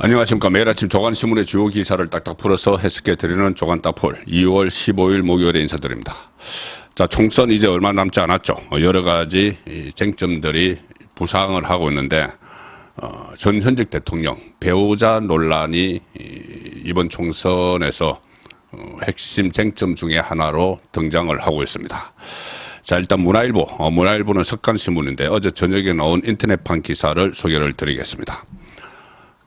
안녕하십니까. 매일 아침 조간신문의 주요 기사를 딱딱 풀어서 해석해 드리는 조간따풀 2월 15일 목요일에 인사드립니다. 자, 총선 이제 얼마 남지 않았죠. 여러 가지 쟁점들이 부상을 하고 있는데 전 현직 대통령 배우자 논란이 이번 총선에서 핵심 쟁점 중에 하나로 등장을 하고 있습니다. 자, 일단 문화일보는 석간신문인데 어제 저녁에 나온 인터넷판 기사를 소개를 드리겠습니다.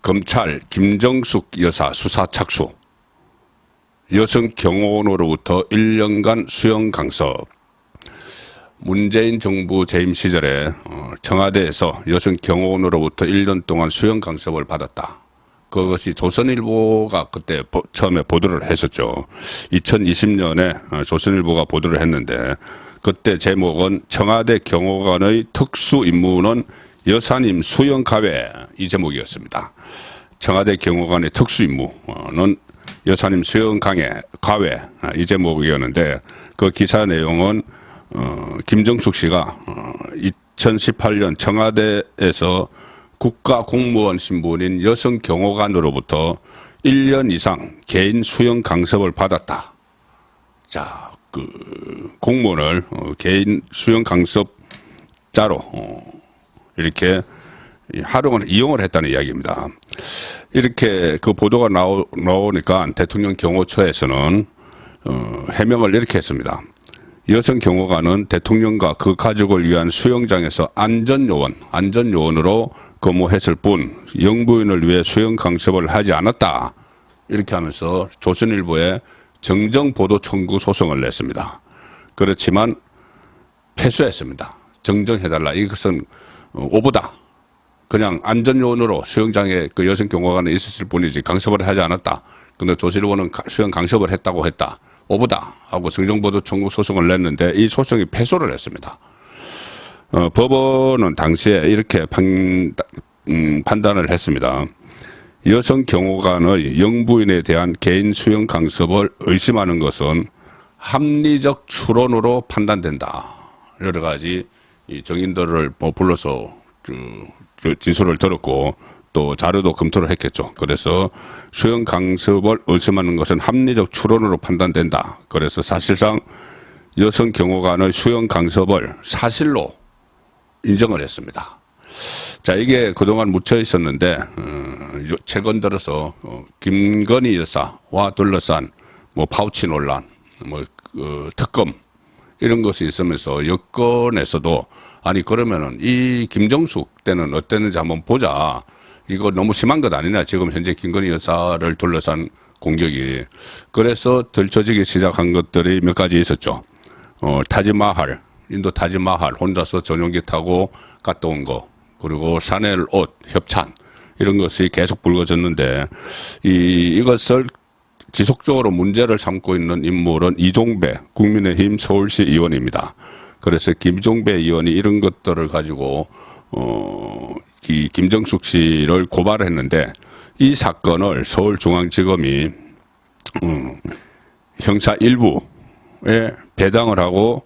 검찰 김정숙 여사 수사 착수, 여성 경호원으로부터 1년간 수용 강습. 문재인 정부 재임 시절에 청와대에서 여성 경호원으로부터 1년 동안 수용 강습을 받았다. 그것이 조선일보가 그때 처음에 보도를 했었죠. 2020년에 조선일보가 보도를 했는데 그때 제목은 청와대 경호관의 특수 임무는 여사님 수용 가외, 이 제목이었습니다. 청와대 경호관의 특수 임무는 여사님 수용 가외, 이 제목이었는데 그 기사 내용은 김정숙 씨가 2018년 청와대에서 국가공무원 신분인 여성 경호관으로부터 1년 이상 개인 수용 강습을 받았다. 자, 그 공무원을 개인 수용 강습자로 이렇게 이용을 했다는 이야기입니다. 이렇게 그 보도가 나오니까 대통령 경호처에서는 해명을 이렇게 했습니다. 여성 경호관은 대통령과 그 가족을 위한 수영장에서 안전요원으로 근무했을 뿐 영부인을 위해 수영 강습을 하지 않았다. 이렇게 하면서 조선일보에 정정보도 청구 소송을 냈습니다. 그렇지만 패소했습니다. 정정해달라. 이것은 오보다. 그냥 안전요원으로 수영장에 그 여성 경호관에 있었을 뿐이지 강습을 하지 않았다. 근데 조선일보는 수영 강습을 했다고 했다. 오보다 하고 정정보도 청구 소송을 냈는데 이 소송이 패소를 했습니다. 법원은 당시에 이렇게 판단을 했습니다. 여성 경호관의 영부인에 대한 개인 수영 강습을 의심하는 것은 합리적 추론으로 판단된다. 여러 가지 이 정인들을 불러서 진술을 들었고 또 자료도 검토를 했겠죠. 그래서 수영 강습을 의심하는 것은 합리적 추론으로 판단된다. 그래서 사실상 여성 경호관의 수영 강습을 사실로 인정을 했습니다. 자, 이게 그동안 묻혀 있었는데 최근 들어서 김건희 여사와 둘러싼 파우치 논란, 특검 이런 것이 있으면서 여권에서도 아니 그러면은 이 김정숙 때는 어땠는지 한번 보자. 이거 너무 심한 것 아니냐. 지금 현재 김건희 여사를 둘러싼 공격이. 그래서 들춰지기 시작한 것들이 몇 가지 있었죠. 타지마할, 인도 타지마할 혼자서 전용기 타고 갔다 온 거. 그리고 샤넬 옷, 협찬 이런 것이 계속 불거졌는데 이것을 지속적으로 문제를 삼고 있는 인물은 이종배 국민의힘 서울시 의원입니다. 그래서 김종배 의원이 이런 것들을 가지고 이 김정숙 씨를 고발했는데 이 사건을 서울중앙지검이 형사 1부에 배당을 하고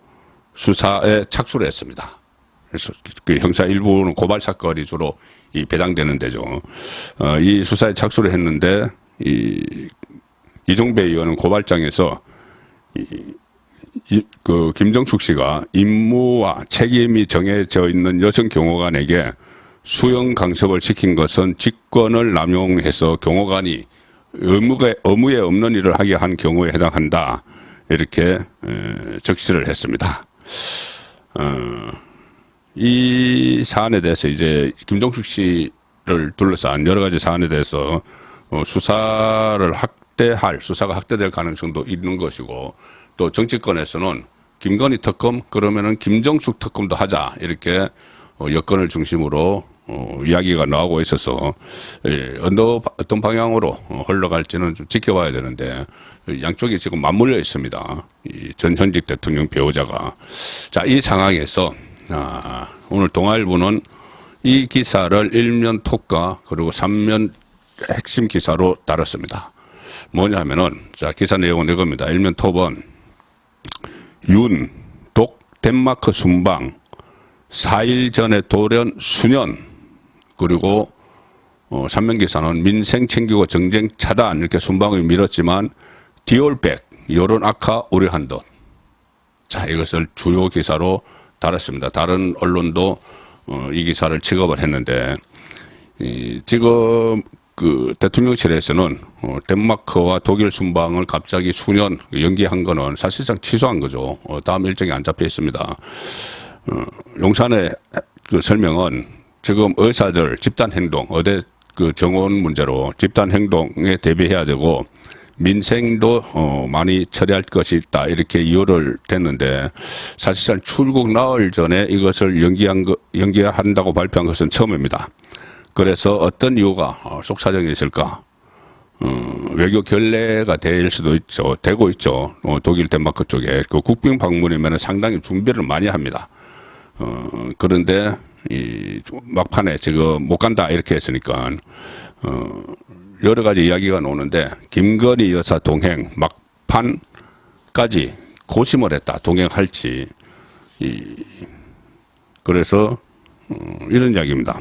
수사에 착수를 했습니다. 그래서 그 형사 1부는 고발 사건이 주로 배당되는 데죠. 이 수사에 착수를 했는데 이종배 의원은 고발장에서 그 김정숙 씨가 임무와 책임이 정해져 있는 여성 경호관에게 수영 강습을 시킨 것은 직권을 남용해서 경호관이 의무에 없는 일을 하게 한 경우에 해당한다. 이렇게 적시를 했습니다. 이 사안에 대해서 이제 김정숙 씨를 둘러싼 여러 가지 사안에 대해서 수사가 확대될 가능성도 있는 것이고 또 정치권에서는 김건희 특검 그러면은 김정숙 특검도 하자 이렇게 여권을 중심으로 이야기가 나오고 있어서 어떤 방향으로 흘러갈지는 좀 지켜봐야 되는데 양쪽이 지금 맞물려 있습니다. 전 현직 대통령 배우자가. 자, 이 상황에서 오늘 동아일보는 이 기사를 일면 톡과 그리고 3면 핵심 기사로 다뤘습니다. 뭐냐면은 자, 기사 내용은 이겁니다. 일면 톱은 독 덴마크 순방 4일 전에 돌연 수년 그리고 삼면기사는 민생 챙기고 정쟁 차단 이렇게 순방을 밀었지만 디올백 여론 악화 우려한 듯. 자, 이것을 주요 기사로 달았습니다. 다른 언론도 이 기사를 취급을 했는데 지금 그 대통령실에서는 덴마크와 독일 순방을 갑자기 수년 연기한 거는 사실상 취소한 거죠. 다음 일정이 안 잡혀 있습니다. 용산의 그 설명은 지금 의사들 집단 행동, 어대 그 정원 문제로 집단 행동에 대비해야 되고 민생도 많이 처리할 것이 있다 이렇게 이유를 댔는데 사실상 출국 나흘 전에 이것을 연기한다고 발표한 것은 처음입니다. 그래서 어떤 이유가 속사정이 있을까? 외교 결례가 될 수도 있죠. 되고 있죠. 독일, 덴마크 쪽에 그 국빈 방문이면 상당히 준비를 많이 합니다. 그런데 이 막판에 지금 못 간다 이렇게 했으니까 여러 가지 이야기가 나오는데 김건희 여사 동행 막판까지 고심을 했다. 동행할지. 그래서 이런 이야기입니다.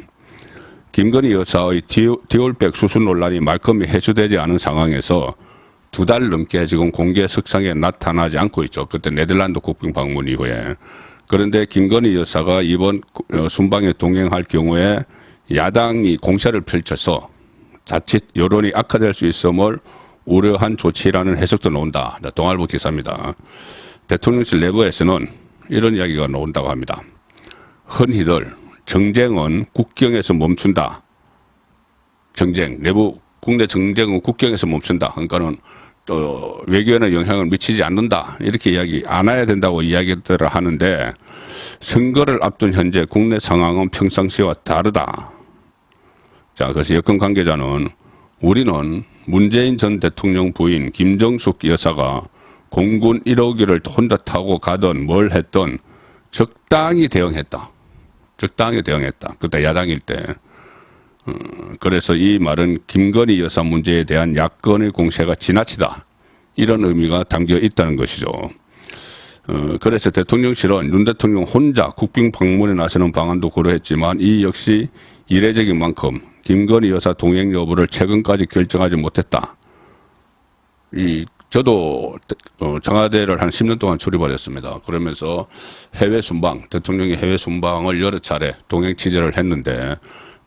김건희 여사의 디올백 수술 논란이 말끔히 해소되지 않은 상황에서 2달 넘게 지금 공개 석상에 나타나지 않고 있죠. 그때 네덜란드 국빈 방문 이후에. 그런데 김건희 여사가 이번 순방에 동행할 경우에 야당이 공세를 펼쳐서 자칫 여론이 악화될 수 있음을 우려한 조치라는 해석도 나온다. 동아일보 기사입니다. 대통령실 내부에서는 이런 이야기가 나온다고 합니다. 흔히들 정쟁은 국경에서 멈춘다. 국내 정쟁은 국경에서 멈춘다. 그러니까는 또 외교에는 영향을 미치지 않는다. 이렇게 이야기 안 해야 된다고 이야기들을 하는데 선거를 앞둔 현재 국내 상황은 평상시와 다르다. 자, 그래서 여권 관계자는 우리는 문재인 전 대통령 부인 김정숙 여사가 공군 1호기를 혼자 타고 가든 뭘 했든 적당히 대응했다. 적당히 대응했다. 그때 야당일 때. 그래서 이 말은 김건희 여사 문제에 대한 야권의 공세가 지나치다. 이런 의미가 담겨 있다는 것이죠. 그래서 대통령실은 윤 대통령 혼자 국빈 방문에 나서는 방안도 고려했지만 이 역시 이례적인 만큼 김건희 여사 동행 여부를 최근까지 결정하지 못했다. 저도 청와대를 한 10년 동안 출입을 했습니다. 그러면서 해외 순방, 대통령이 해외 순방을 여러 차례 동행 취재를 했는데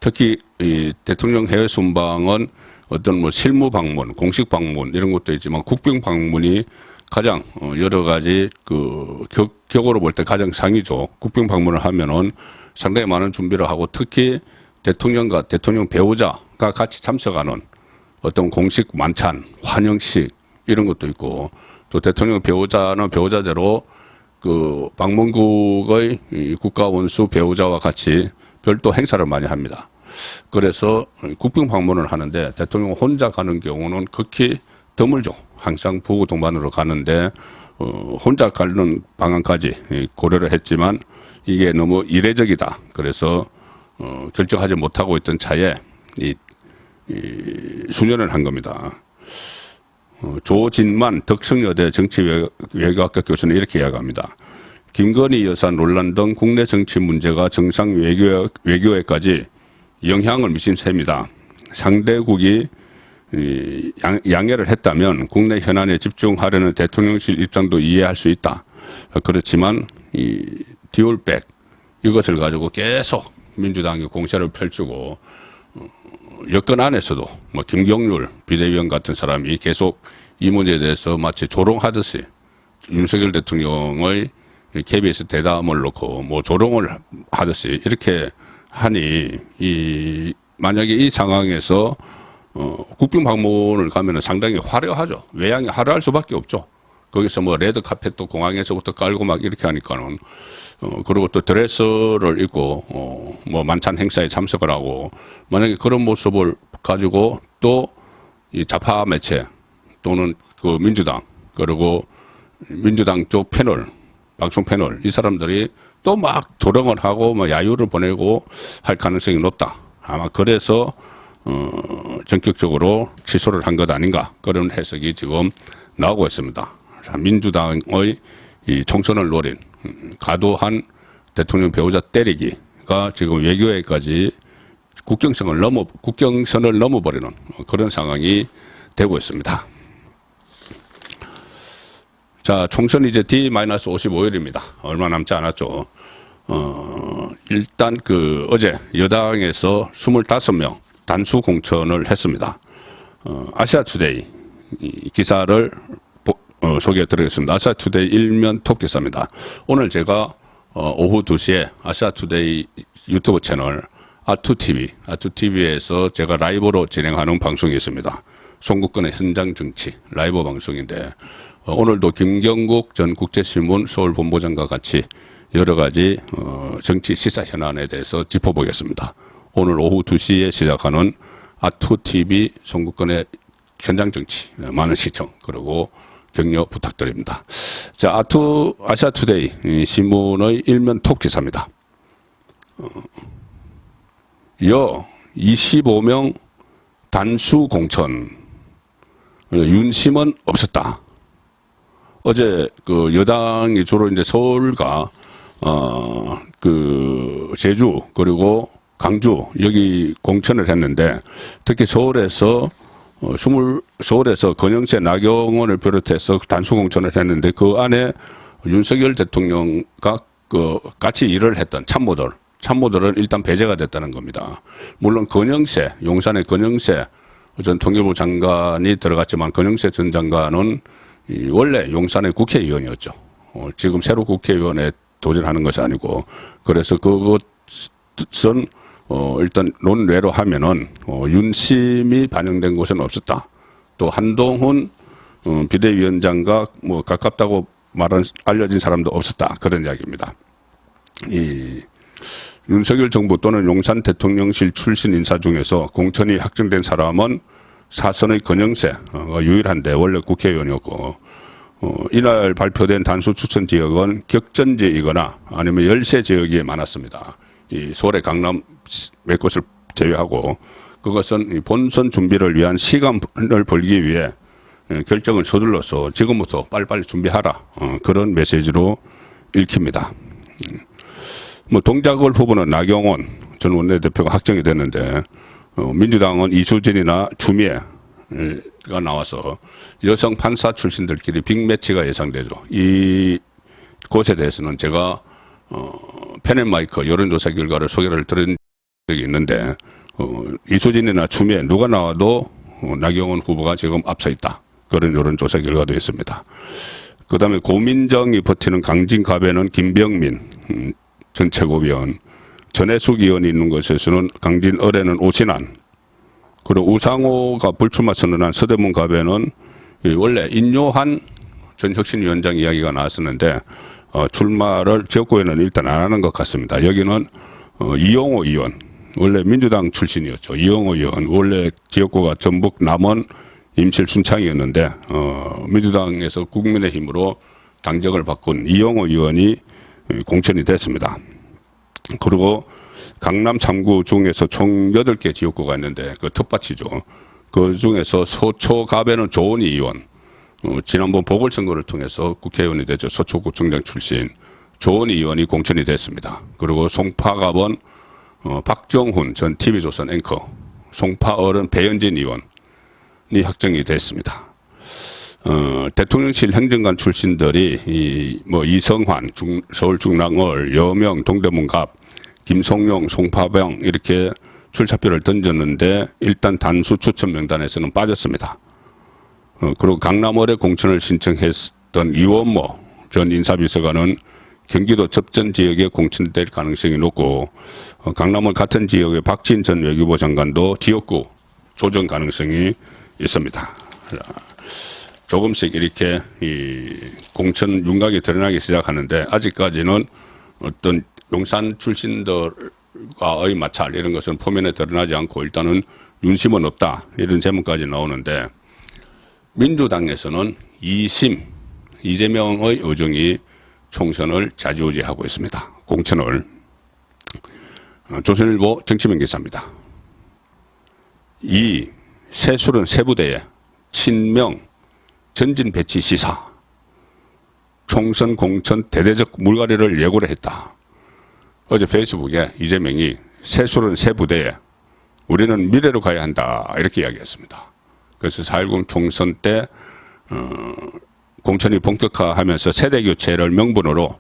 특히 이 대통령 해외 순방은 어떤 뭐 실무 방문, 공식 방문 이런 것도 있지만 국빈 방문이 가장 여러 가지 그 격으로 볼 때 가장 상이죠. 국빈 방문을 하면은 상당히 많은 준비를 하고 특히 대통령과 대통령 배우자가 같이 참석하는 어떤 공식 만찬, 환영식 이런 것도 있고 또 대통령 배우자는 배우자대로 그 방문국의 국가 원수 배우자와 같이 별도 행사를 많이 합니다. 그래서 국빈 방문을 하는데 대통령 혼자 가는 경우는 극히 드물죠. 항상 부부 동반으로 가는데 혼자 가는 방안까지 고려를 했지만 이게 너무 이례적이다. 그래서 결정하지 못하고 있던 차에 수년을 한 겁니다. 조진만 덕성여대 정치외교학과 교수는 이렇게 이야기합니다. 김건희 여사 논란 등 국내 정치 문제가 정상 외교에까지 영향을 미친 셈이다. 상대국이 양해를 했다면 국내 현안에 집중하려는 대통령실 입장도 이해할 수 있다. 그렇지만 이 디올백 이것을 가지고 계속 민주당이 공세를 펼치고 여권 안에서도 뭐 김경률 비대위원 같은 사람이 계속 이 문제에 대해서 마치 조롱하듯이 윤석열 대통령의 KBS 대담을 놓고 뭐 조롱을 하듯이 이렇게 하니 만약에 이 상황에서 국빈 방문을 가면은 상당히 화려하죠. 외양이 화려할 수밖에 없죠. 거기서 뭐 레드 카펫도 공항에서부터 깔고 막 이렇게 하니까는 그리고 또 드레스를 입고 뭐 만찬 행사에 참석을 하고 만약에 그런 모습을 가지고 또 이 좌파 매체 또는 그 민주당 그리고 민주당 쪽 패널 방송 패널 이 사람들이 또 막 조롱을 하고 뭐 야유를 보내고 할 가능성이 높다. 아마 그래서 전격적으로 취소를 한 것 아닌가 그런 해석이 지금 나오고 있습니다. 자, 민주당의 이 총선을 노린 과도한 대통령 배우자 때리기가 지금 외교에까지 국경선을 넘어버리는 그런 상황이 되고 있습니다. 자, 총선 이제 D-55일입니다. 얼마 남지 않았죠. 일단 어제 여당에서 25명 단수 공천을 했습니다. 아시아투데이 기사를 소개해 드리겠습니다. 아시아투데이 일면 톱 기사입니다. 오늘 제가 오후 2시에 아시아투데이 유튜브 채널 아투TV에서 제가 라이브로 진행하는 방송이 있습니다. 송국근의 현장 정치 라이브 방송인데 오늘도 김경국 전 국제신문 서울본부장과 같이 여러 가지 정치 시사 현안에 대해서 짚어보겠습니다. 오늘 오후 2시에 시작하는 아투TV 송국근의 현장 정치 많은 시청 그리고 격려 부탁드립니다. 자, 아시아투데이 신문의 일면 톱 기사입니다. 25명 단수 공천 윤심은 없었다. 어제 여당이 주로 이제 서울과 제주 그리고 강주 여기 공천을 했는데 특히 서울에서 권영세 나경원을 비롯해서 단수 공천을 했는데 그 안에 윤석열 대통령과 같이 일을 했던 참모들은 일단 배제가 됐다는 겁니다. 물론 용산의 권영세 전 통일부 장관이 들어갔지만 권영세 전 장관은 원래 용산의 국회의원이었죠. 지금 새로 국회의원에 도전하는 것이 아니고 그래서 그것은 일단 논외로 하면은 윤심이 반영된 곳은 없었다. 또 한동훈 비대위원장과 가깝다고 알려진 사람도 없었다. 그런 이야기입니다. 윤석열 정부 또는 용산 대통령실 출신 인사 중에서 공천이 확정된 사람은 사선의 권영세가 유일한데 원래 국회의원이었고 이날 발표된 단수 추천 지역은 격전지이거나 아니면 열세 지역이 많았습니다. 이 서울의 강남 몇 곳을 제외하고 그것은 본선 준비를 위한 시간을 벌기 위해 결정을 서둘러서 지금부터 빨리빨리 준비하라 그런 메시지로 읽힙니다. 동작을 후보는 나경원 전 원내대표가 확정이 됐는데 민주당은 이수진이나 추미애가 나와서 여성 판사 출신들끼리 빅매치가 예상되죠. 이 곳에 대해서는 제가 펜앤마이크 여론조사 결과를 소개를 드린 적이 있는데 이수진이나 추미애 누가 나와도 나경원 후보가 지금 앞서 있다. 그런 여론조사 결과도 있습니다. 그 다음에 고민정이 버티는 강진갑에는 김병민 전 최고위원, 전해숙 의원이 있는 곳에서는 강진을에는 오신환, 그리고 우상호가 불출마 선언한 서대문 갑에는 원래 인요한 전 혁신위원장 이야기가 나왔었는데 출마를 지역구에는 일단 안 하는 것 같습니다. 여기는 이용호 의원, 원래 민주당 출신이었죠. 이용호 의원, 원래 지역구가 전북 남원 임실 순창이었는데 민주당에서 국민의힘으로 당적을 바꾼 이용호 의원이 공천이 됐습니다. 그리고 강남 3구 중에서 총 8개 지역구가 있는데 그 텃밭이죠. 그 중에서 서초갑에는 조은희 의원, 지난번 보궐선거를 통해서 국회의원이 됐죠. 서초구청장 출신 조은희 의원이 공천이 됐습니다. 그리고 송파갑은 박정훈 전 TV조선 앵커, 송파을은 배현진 의원이 확정이 됐습니다. 대통령실 행정관 출신들이 이성환, 서울 중랑을, 여명, 동대문갑, 김성용, 송파병 이렇게 출사표를 던졌는데 일단 단수 추천 명단에서는 빠졌습니다. 그리고 강남을에 공천을 신청했던 이원모 전 인사비서관은 경기도 접전 지역에 공천될 가능성이 높고 강남을 같은 지역의 박진 전 외교부 장관도 지역구 조정 가능성이 있습니다. 조금씩 이렇게 이 공천 윤곽이 드러나기 시작하는데 아직까지는 어떤 용산 출신들과의 마찰 이런 것은 표면에 드러나지 않고 일단은 윤심은 없다 이런 제목까지 나오는데 민주당에서는 이재명의 의중이 총선을 좌지우지하고 있습니다. 공천을. 조선일보 정치면 기사입니다. 새술은 세부대에 친명 전진 배치 시사 총선 공천 대대적 물갈이를 예고를 했다. 어제 페이스북에 이재명이 새술은 세부대에 우리는 미래로 가야 한다. 이렇게 이야기했습니다. 그래서 4.10 총선 때 공천이 본격화하면서 세대교체를 명분으로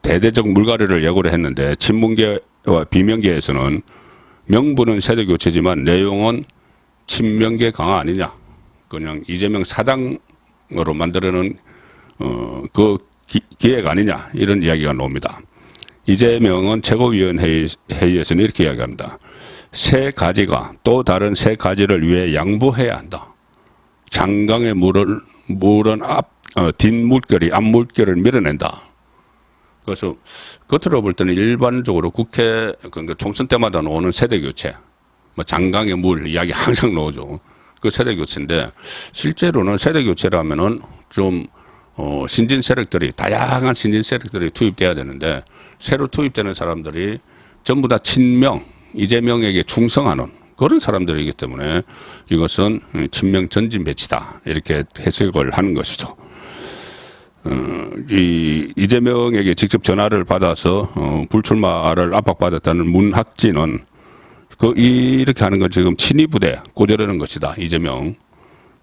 대대적 물갈이를 예고를 했는데 친문계와 비명계에서는 명분은 세대교체지만 내용은 친명계 강화 아니냐. 그냥 이재명 사당으로 만들어놓은 그 기획 아니냐. 이런 이야기가 나옵니다. 이재명은 최고위원회의에서는 이렇게 이야기합니다. 세 가지가 또 다른 세 가지를 위해 양보해야 한다. 장강의 물은 뒷물결이 앞물결을 밀어낸다. 그래서 겉으로 볼 때는 일반적으로 국회 그러니까 총선 때마다 나오는 세대교체, 뭐 장강의 물 이야기 항상 나오죠. 그 세대교체인데 실제로는 세대교체라면은 좀 신진 세력들이 다양한 신진 세력들이 투입돼야 되는데 새로 투입되는 사람들이 전부 다 친명 이재명에게 충성하는 그런 사람들이기 때문에 이것은 친명 전진 배치다 이렇게 해석을 하는 것이죠. 이재명에게 직접 전화를 받아서 불출마를 압박받았다는 문학진은 이렇게 하는 건 지금 친위부대 꼬저르는 것이다. 이재명.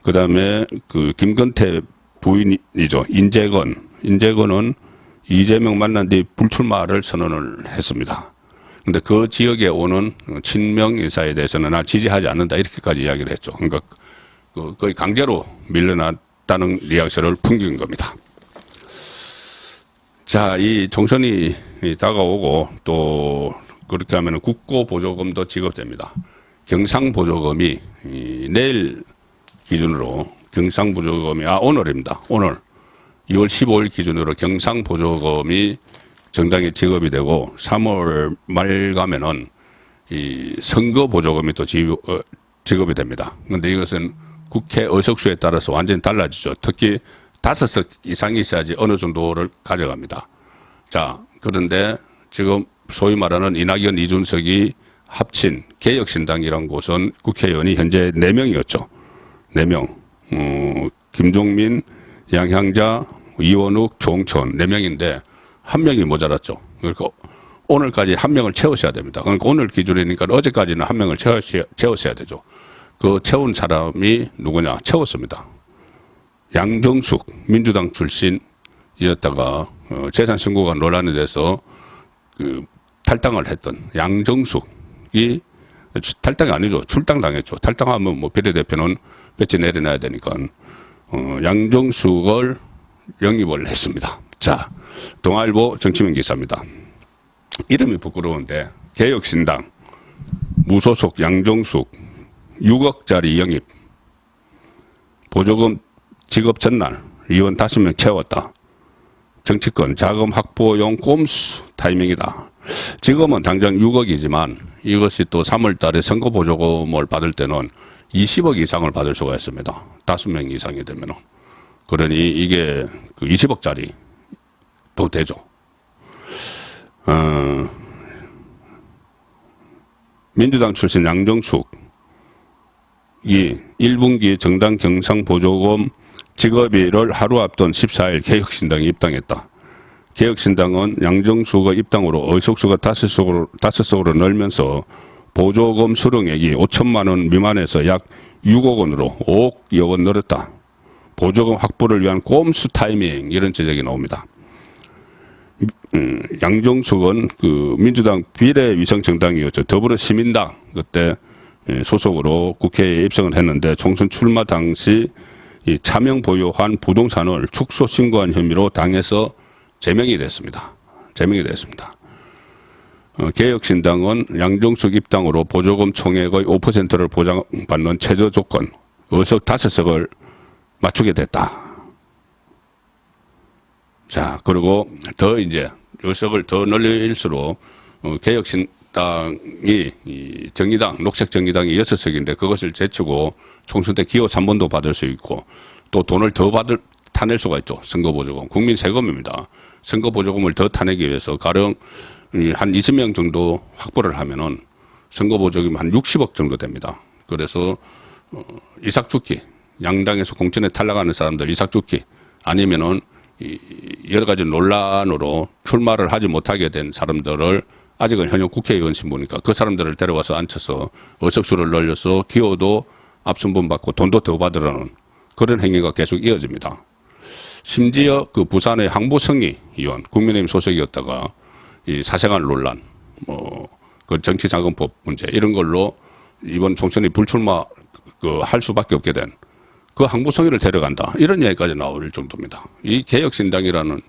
그 다음에 그 김건태 부인이죠. 인재건은 이재명 만난 뒤 불출마를 선언을 했습니다. 근데 그 지역에 오는 친명 인사에 대해서는 지지하지 않는다. 이렇게까지 이야기를 했죠. 그러니까 거의 강제로 밀려났다는 뉘앙스를 풍긴 겁니다. 자, 이 총선이 다가오고 또 그렇게 하면 국고보조금도 지급됩니다. 경상보조금이 내일 기준으로 경상보조금이 오늘입니다. 오늘 2월 15일 기준으로 경상보조금이 정당에 지급이 되고 3월 말 가면은 이 선거보조금이 또 지급이 됩니다. 그런데 이것은 국회 의석수에 따라서 완전히 달라지죠. 특히 5석 이상이 있어야지 어느 정도를 가져갑니다. 자, 그런데 지금 소위 말하는 이낙연, 이준석이 합친 개혁신당이란 곳은 국회의원이 현재 4명이었죠. 4명. 김종민, 양향자, 이원욱, 조홍천 4명인데 1명이 모자랐죠. 그러니까 오늘까지 1명을 채우셔야 됩니다. 그러니까 오늘 기준이니까 어제까지는 1명을 채우셔야 되죠. 그 채운 사람이 누구냐? 채웠습니다. 양정숙 민주당 출신이었다가 재산 신고가 논란이 돼서 탈당을 했던 양정숙이 탈당이 아니죠. 출당당했죠. 탈당하면 뭐 비례대표는 배치 내려놔야 되니까 양정숙을 영입을 했습니다. 자, 동아일보 정치면 기사입니다. 이름이 부끄러운데 개혁신당 무소속 양정숙 6억짜리 영입 보조금 지급 전날 의원 5명 채웠다. 정치권 자금 확보용 꼼수 타이밍이다. 지금은 당장 6억이지만 이것이 또 3월 달에 선거 보조금을 받을 때는 20억 이상을 받을 수가 있습니다. 5명 이상이 되면은. 그러니 이게 20억짜리 또 되죠. 민주당 출신 양정숙이 1분기 정당 경상보조금 지급일을 하루 앞둔 14일 개혁신당에 입당했다. 개혁신당은 양정숙의 입당으로 의석수가 5석으로 늘면서 보조금 수령액이 5천만 원 미만에서 약 6억 원으로 5억여 원 늘었다. 보조금 확보를 위한 꼼수 타이밍 이런 지적이 나옵니다. 양정숙은 민주당 비례위성정당이었죠. 더불어시민당 그때 소속으로 국회에 입성을 했는데 총선 출마 당시 이 차명 보유한 부동산을 축소 신고한 혐의로 당에서 제명이 됐습니다. 개혁신당은 양정숙 입당으로 보조금 총액의 5%를 보장받는 최저 조건 의석 5석을 맞추게 됐다. 자, 그리고 더 이제 의석을 더 늘릴수록 개혁신당이 정의당, 녹색정의당이 6석인데 그것을 제치고 총선 때 기호 3번도 받을 수 있고 또 돈을 더 타낼 수가 있죠. 선거보조금. 국민 세금입니다. 선거보조금을 더 타내기 위해서 가령 한 20명 정도 확보를 하면은 선거보조금이 한 60억 정도 됩니다. 그래서 이삭죽기, 양당에서 공천에 탈락하는 사람들 이삭죽기 아니면은 여러 가지 논란으로 출마를 하지 못하게 된 사람들을 아직은 현역 국회의원 신분이니까 그 사람들을 데려와서 앉혀서 의석수를 늘려서 기호도 앞순분 받고 돈도 더 받으라는 그런 행위가 계속 이어집니다. 심지어 그 부산의 항보성희 의원, 국민의힘 소속이었다가 이 사생활 논란, 그 정치자금법 문제 이런 걸로 이번 총선에 불출마 할 수밖에 없게 된 그 항보성희를 데려간다 이런 얘기까지 나올 정도입니다. 이 개혁신당이라는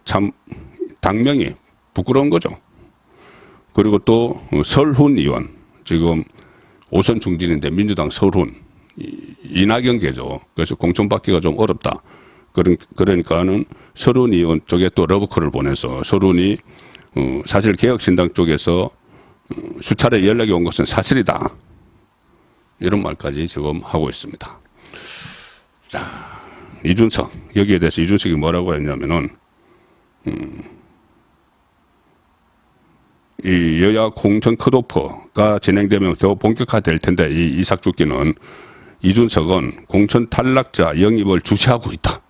참 당명이 부끄러운 거죠. 그리고 또 설훈 의원 지금 5선 중진인데 민주당 설훈 이낙연계죠. 그래서 공천받기가 좀 어렵다. 그러니까는 설훈 의원 쪽에 또 러브콜을 보내서 설훈이 사실 개혁신당 쪽에서 수차례 연락이 온 것은 사실이다. 이런 말까지 지금 하고 있습니다. 자, 이준석 여기에 대해서 이준석이 뭐라고 했냐면은 이 여야 공천 컷오프가 진행되면 더 본격화될 텐데 이 이삭죽기는 이준석은 공천 탈락자 영입을 주시하고 있다.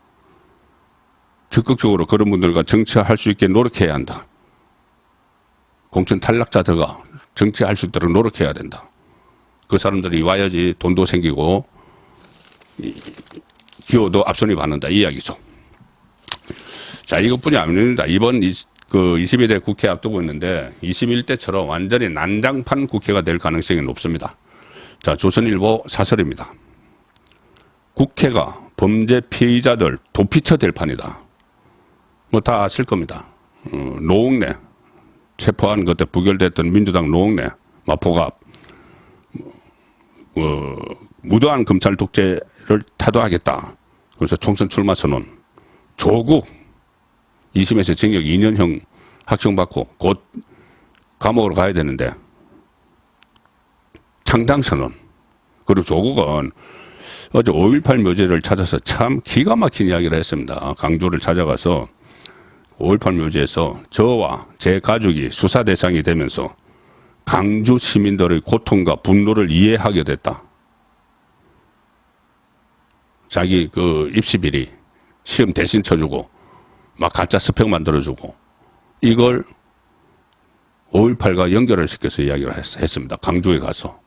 적극적으로 그런 분들과 정치할 수 있게 노력해야 한다. 공천 탈락자들과 정치할 수 있도록 노력해야 된다. 그 사람들이 와야지 돈도 생기고 기호도 앞선이 받는다 이 이야기죠. 자, 이것뿐이 아닙니다. 이번 22대 국회 앞두고 있는데 21대처럼 완전히 난장판 국회가 될 가능성이 높습니다. 자, 조선일보 사설입니다. 국회가 범죄 피의자들 도피처 될 판이다. 뭐 다 아실 겁니다. 노웅래 체포한 그때 부결됐던 민주당 노웅래 마포갑 무도한 검찰 독재를 타도하겠다. 그래서 총선 출마 선언. 조국 2심에서 징역 2년형 확정받고 곧 감옥으로 가야 되는데 창당 선언. 그리고 조국은 어제 5.18 묘지를 찾아서 참 기가 막힌 이야기를 했습니다. 강조를 찾아가서 5.18 묘지에서 저와 제 가족이 수사 대상이 되면서 강주 시민들의 고통과 분노를 이해하게 됐다. 자기 그 입시비리 시험 대신 쳐주고 막 가짜 스펙 만들어주고 이걸 5.18과 연결을 시켜서 이야기를 했습니다. 강주에 가서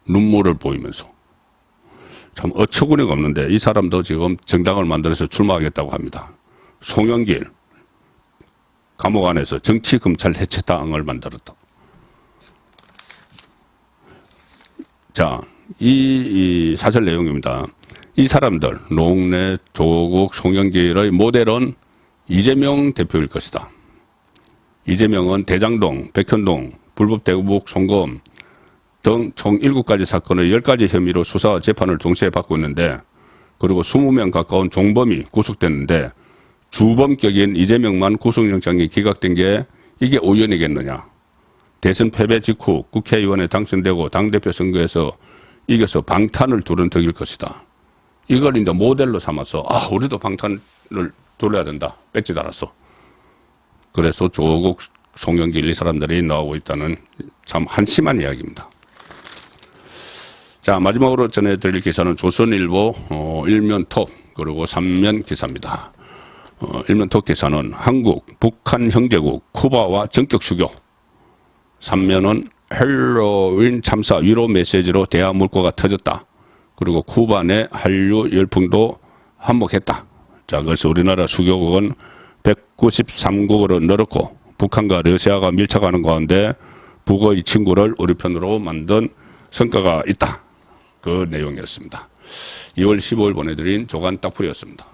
눈물을 보이면서 참 어처구니가 없는데 이 사람도 지금 정당을 만들어서 출마하겠다고 합니다. 송영길 감옥 안에서 정치검찰 해체당을 만들었다. 자, 이 사설 내용입니다. 이 사람들 노웅래, 조국, 송영길의 모델은 이재명 대표일 것이다. 이재명은 대장동, 백현동, 불법 대북 송금 등 총 7가지 사건의 10가지 혐의로 수사와 재판을 동시에 받고 있는데 그리고 20명 가까운 종범이 구속됐는데 주범격인 이재명만 구속영장이 기각된 게 이게 우연이겠느냐. 대선 패배 직후 국회의원에 당선되고 당대표 선거에서 이겨서 방탄을 두른 덕일 것이다. 이걸 이제 모델로 삼아서 우리도 방탄을 돌려야 된다. 배지 달았어. 그래서 조국, 송영길 이 사람들이 나오고 있다는 참 한심한 이야기입니다. 자, 마지막으로 전해드릴 기사는 조선일보 일면 톱 그리고 3면 기사입니다. 일면 톱 기사는 한국, 북한 형제국 쿠바와 전격 수교. 3면은 헬로윈 참사 위로 메시지로 대화 물꼬가 터졌다. 그리고 쿠바 내 한류 열풍도 한몫했다. 자, 그래서 우리나라 수교국은 193국으로 늘었고 북한과 러시아가 밀착하는 가운데 북의 친구를 우리 편으로 만든 성과가 있다. 그 내용이었습니다. 2월 15일 보내드린 조간 딱풀이었습니다.